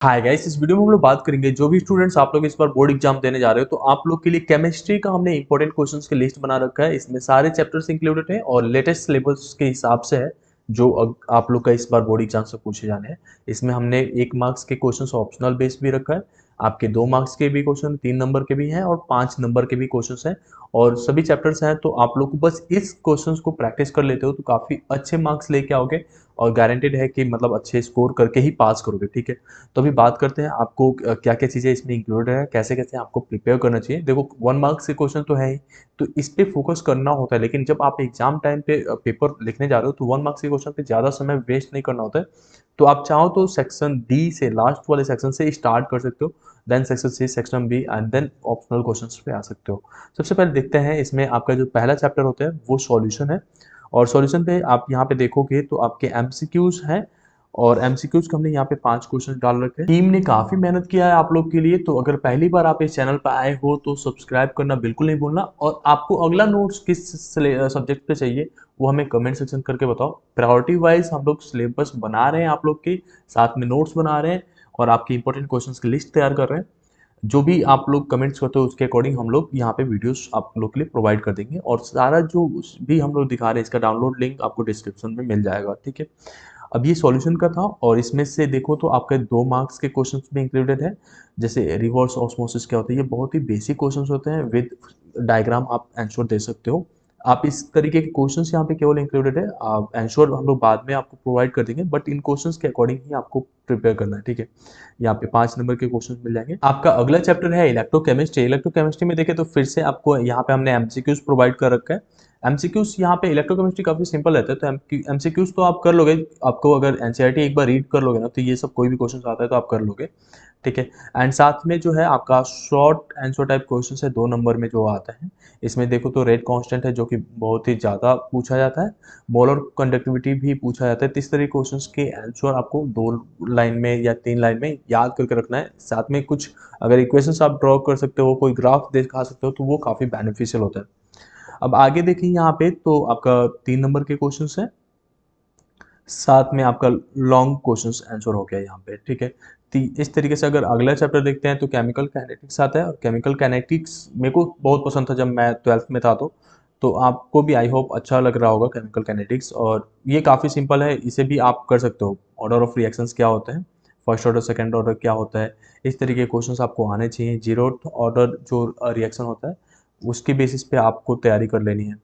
Hi guys, इस video में हम लोग बात करेंगे जो भी स्टूडेंट्स आप लोग इस बार बोर्ड एग्जाम देने जा रहे हो तो आप लोग के लिए केमिस्ट्री का हमने इंपॉर्टेंट क्वेश्चंस की लिस्ट बना रखा है। इसमें सारे चैप्टर्स इंक्लूडेड हैं और लेटेस्ट सिलेबस के हिसाब से है जो आप लोग का इस बार बोर्ड एग्जाम से पूछे जाने हैं। इसमें हमने 1 मार्क्स के क्वेश्चंस ऑप्शनल बेस भी रखा है, आपके 2 मार्क्स के भी क्वेश्चन, 3 नंबर के भी हैं और 5 नंबर के भी क्वेश्चंस हैं और सभी चैप्टर्स हैं। तो आप लोग को बस इस क्वेश्चंस को प्रैक्टिस कर लेते हो तो काफ़ी अच्छे मार्क्स लेके आओगे और गारंटेड है कि मतलब अच्छे स्कोर करके ही पास करोगे। ठीक है, तो अभी बात करते हैं आपको क्या-क्या चीज़ें इसमें इंक्लूडेड है, कैसे-कैसे आपको प्रिपेयर करना चाहिए। देखो 1 मार्क्स के क्वेश्चन तो है ही, तो इस पे फोकस करना होता है, लेकिन जब आप एग्ज़ाम टाइम पे पेपर लिखने जा रहे हो तो 1 मार्क्स के क्वेश्चन पे ज़्यादा समय वेस्ट नहीं करना होता है। तो आप चाहो तो सेक्शन डी से लास्ट वाले सेक्शन से स्टार्ट कर सकते हो, then section C, section B and then optional questions पे आ सकते हो। सबसे पहले देखते हैं इसमें आपका जो पहला चैप्टर होता है वो सॉल्यूशन है और सॉल्यूशन पे आप यहाँ पे देखोगे तो आपके एमसीक्यूज़ हैं और एमसीक्यूज के हमने यहाँ पे 5 क्वेश्चन डाल रखे हैं। टीम ने काफी मेहनत किया है आप लोग के लिए, तो अगर पहली बार आप इस चैनल पर आए हो तो सब्सक्राइब करना बिल्कुल नहीं भूलना और आपको अगला नोट्स किस सब्जेक्ट पे चाहिए वो हमें कमेंट सेक्शन करके बताओ। प्रायोरिटी वाइज हम लोग सिलेबस बना रहे हैं आप लोग के साथ में, नोट्स बना रहे हैं और आपकी इंपॉर्टेंट क्वेश्चन की लिस्ट तैयार कर रहे हैं। जो भी आप लोग कमेंट्स करते हो उसके अकॉर्डिंग हम लोग यहाँ पे वीडियोस आप लोग के लिए प्रोवाइड कर देंगे और सारा जो भी हम लोग दिखा रहे हैं इसका डाउनलोड लिंक आपको डिस्क्रिप्शन में मिल जाएगा। ठीक है, अब ये सॉल्यूशन का था और इसमें से देखो तो आपके 2 मार्क्स के क्वेश्चंस भी इंक्लूडेड है। जैसे रिवर्स ऑस्मोसिस क्या होता है, ये बहुत ही बेसिक क्वेश्चंस होते हैं, विद डायग्राम आप आंसर दे सकते हो। आप इस तरीके के क्वेश्चंस यहाँ पे केवल इंक्लूडेड है, आप आंसर हम लोग बाद में आपको प्रोवाइड कर देंगे, बट इन क्वेश्चंस के अकॉर्डिंग ही आपको प्रिपेयर करना है। ठीक है, यहाँ पे 5 नंबर के क्वेश्चन मिल जाएंगे। आपका अगला चैप्टर है इलेक्ट्रोकेमिस्ट्री। इलेक्ट्रोकेमिस्ट्री में देखें तो फिर से आपको यहाँ पे हमने एमसीक्यूज प्रोवाइड कर रखा है। एमसीक्यूज यहाँ पे इलेक्ट्रोकेमिस्ट्री काफी सिंपल रहता है, तो एमसीक्यूज तो आप कर लोगे। आपको अगर एनसीईआरटी एक बार रीड कर लोगे ना तो ये सब कोई भी क्वेश्चन आता है तो आप कर लोगे। ठीक है, एंड साथ में जो है आपका शॉर्ट आंसर टाइप क्वेश्चन है 2 नंबर में जो आता है। इसमें देखो तो रेट कांस्टेंट है जो कि बहुत ही ज़्यादा पूछा जाता है, मोलर कंडक्टिविटी भी पूछा जाता है। तो इस तरह के क्वेश्चंस के आंसर आपको 2 लाइन में या 3 लाइन में याद करके रखना है। साथ में कुछ अगर इक्वेशंस आप ड्रॉ कर सकते हो, कोई ग्राफ दिखा सकते हो तो वो काफ़ी बेनिफिशियल होता है। अब आगे देखिए यहाँ पे तो आपका 3 नंबर के क्वेश्चंस है, साथ में आपका लॉन्ग क्वेश्चंस आंसर हो गया यहाँ पे। ठीक है, तो इस तरीके से अगर अगला चैप्टर देखते हैं तो केमिकल काइनेटिक्स आता है और केमिकल काइनेटिक्स मेरे को बहुत पसंद था जब मैं 12th में था। तो आपको भी आई होप अच्छा लग रहा होगा केमिकल काइनेटिक्स, और ये काफ़ी सिंपल है, इसे भी आप कर सकते हो। ऑर्डर ऑफ रिएक्शंस क्या होते हैं, फर्स्ट ऑर्डर सेकेंड ऑर्डर क्या होता है, इस तरीके के क्वेश्चंस आपको आने चाहिए। जीरो ऑर्डर जो रिएक्शन होता है उसके बेसिस पे आपको तैयारी कर लेनी है।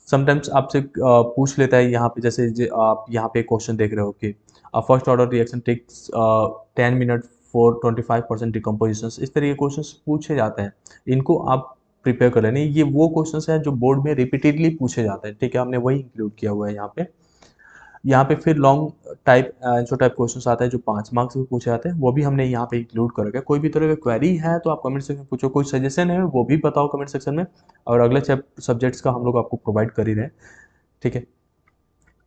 समटाइम्स आपसे पूछ लेता है यहाँ पे, जैसे आप यहाँ पे क्वेश्चन देख रहे हो कि first order reaction takes 10 minutes for 25% decomposition, इस तरह के क्वेश्चन पूछे जाते हैं। इनको आप प्रिपेयर कर लेने, ये वो क्वेश्चन हैं जो बोर्ड में रिपीटेडली पूछे जाते हैं। ठीक है, हमने वही इंक्लूड किया हुआ है यहाँ पे। यहाँ पे फिर long type answer type questions आता है जो 5 मार्क्स में पूछे जाते हैं, वो भी हमने यहाँ पे इंक्लूड कर रखा है। कोई भी तरह का क्वेरी है तो आप कमेंट सेक्शन में पूछो, कोई सजेशन है वो भी बताओ कमेंट सेक्शन में, और अगले सब्जेक्ट्स का हम लोग आपको प्रोवाइड कर ही रहे हैं। ठीक है,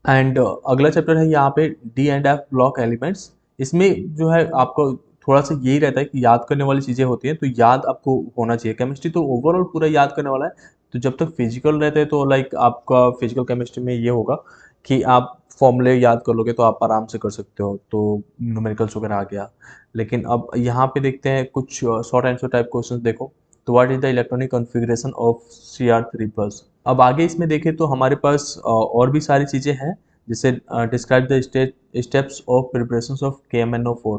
एंड अगला चैप्टर है यहाँ पे D and F block elements. इसमें जो है आपको थोड़ा सा यही रहता है कि याद करने वाली चीज़ें होती हैं, तो याद आपको होना चाहिए। केमिस्ट्री तो ओवरऑल पूरा याद करने वाला है, तो जब तक फिजिकल रहते हैं तो लाइक आपका फिजिकल केमिस्ट्री में ये होगा कि आप फॉर्मूले याद कर लोगे तो आप आराम से कर सकते हो, तो न्यूमेरिकल्स वगैरह आ गया। लेकिन अब यहाँ पे देखते हैं कुछ शॉर्ट आंसर टाइप क्वेश्चन। देखो तो what is the electronic configuration of Cr3+। अब आगे इसमें देखें तो हमारे पास और भी सारी चीज़ें हैं, जैसे describe the steps of preparation of KMnO4।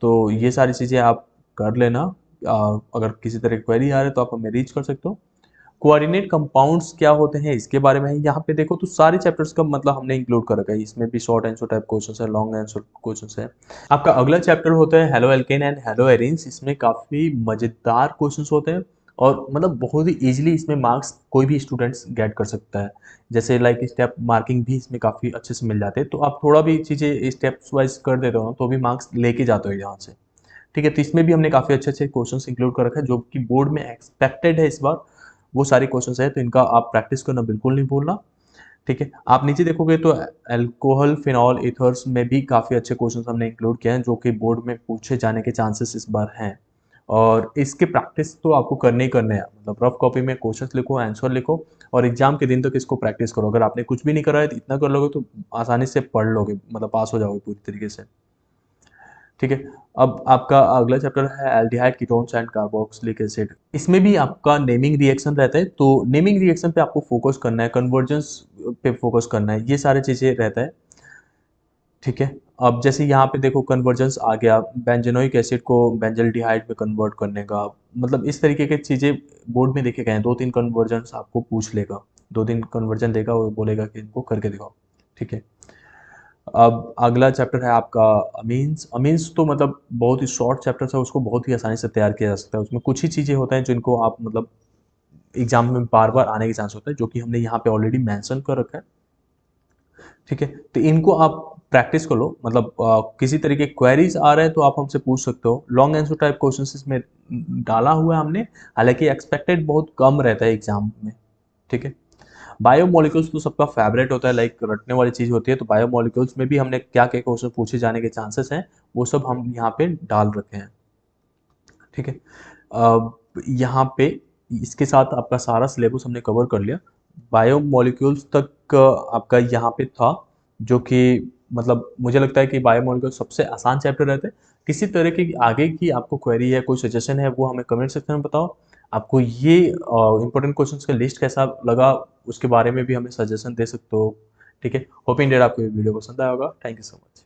तो ये सारी चीज़ें आप कर लेना। अगर किसी तरह की क्वेरी आ रही है तो आप हमें रीच कर सकते हो। कोऑर्डिनेट कंपाउंड्स क्या होते हैं इसके बारे में है। यहाँ पे देखो तो सारे चैप्टर्स का मतलब हमने इंक्लूड कर रखा है, इसमें भी शॉर्ट आंसर टाइप क्वेश्चन है, लॉन्ग आंसर क्वेश्चन है। आपका अगला चैप्टर होता है halo alkane and hello arenes. इसमें काफ़ी मज़ेदार क्वेश्चन होते हैं और मतलब बहुत ही इजीली इसमें मार्क्स कोई भी स्टूडेंट्स गेट कर सकता है। जैसे लाइक स्टेप मार्किंग भी इसमें काफ़ी अच्छे से मिल जाते हैं, तो आप थोड़ा भी चीज़ें स्टेप्स वाइज कर देते हो ना तो भी मार्क्स लेके जाते हो यहाँ से। ठीक है, तो इसमें भी हमने काफ़ी अच्छे अच्छे क्वेश्चंस इंक्लूड कर रखा है जो कि बोर्ड में एक्सपेक्टेड है इस बार। वो सारे क्वेश्चंस है तो इनका आप प्रैक्टिस करना बिल्कुल नहीं भूलना। ठीक है, आप नीचे देखोगे तो अल्कोहल फिनॉल ईथर्स में भी काफ़ी अच्छे क्वेश्चंस हमने इंक्लूड किए हैं जो कि बोर्ड में पूछे जाने के चांसेस इस बार हैं। और इसके प्रैक्टिस तो आपको करने ही करने हैं, मतलब रफ कॉपी में क्वेश्चंस लिखो, आंसर लिखो और एग्जाम के दिन तक इसको प्रैक्टिस करो। अगर आपने कुछ भी नहीं करा है तो इतना कर लोगे तो आसानी से पढ़ लोगे, मतलब पास हो जाओगे पूरी तरीके से। ठीक है। अब आपका अगला चैप्टर है aldehyde ketones and carboxylic acid. इसमें भी आपका नेमिंग रिएक्शन रहता है, तो नेमिंग रिएक्शन पे आपको फोकस करना है, कन्वर्जेंस पे फोकस करना है, ये सारी चीज़ें रहता है। ठीक है। अब जैसे यहाँ पे देखो कन्वर्जेंस आ गया, बेंजेनोइक एसिड को बेंजल्डिहाइड में कन्वर्ट करने का, मतलब इस तरीके की चीज़ें बोर्ड में लिखे गए हैं। 2-3 कन्वर्जन्स आपको पूछ लेगा, 2-3 कन्वर्जन देगा, वो बोलेगा कि इनको करके दिखाओ। ठीक है। अब अगला चैप्टर है आपका अमीन्स। अमीन्स तो मतलब बहुत ही शॉर्ट चैप्टर है, उसको बहुत ही आसानी से तैयार किया जा सकता है। उसमें कुछ ही चीज़ें होता है जिनको आप मतलब एग्जाम में बार बार आने के चांस होता है, जो कि हमने यहाँ पे ऑलरेडी मेंशन कर रखा है। ठीक है। तो इनको आप प्रैक्टिस कर लो, मतलब किसी तरीके क्वेरीज आ रहे हैं तो आप हमसे पूछ सकते हो। लॉन्ग आंसर टाइप क्वेश्चन इसमें डाला हुआ है हमने, हालांकि एक्सपेक्टेड बहुत कम रहता है एग्जाम में। ठीक है। बायोमोलिक्यूल्स तो सबका फेवरेट होता है, लाइक रटने वाली चीज होती है, तो बायोमोलिक्यूल्स में भी हमने क्या क्या क्वेश्चन पूछे जाने के चांसेस हैं, वो सब हम यहाँ पे डाल रखे हैं। ठीक है। यहाँ पे इसके साथ आपका सारा सिलेबस हमने कवर कर लिया। बायोमोलिक्यूल्स तक आपका यहाँ पे था, जो कि मतलब मुझे लगता है कि बायोमोलिक्यूल सबसे आसान चैप्टर रहते हैं। किसी तरह की आगे की आपको क्वेरी है, कोई सजेशन है, वो हमें कमेंट सेक्शन में बताओ। आपको ये इंपॉर्टेंट क्वेश्चंस का लिस्ट कैसा लगा, उसके बारे में भी हमें सजेशन दे सकते हो। ठीक है। होप इन डेट आपको ये वीडियो पसंद आया होगा। Thank you so much.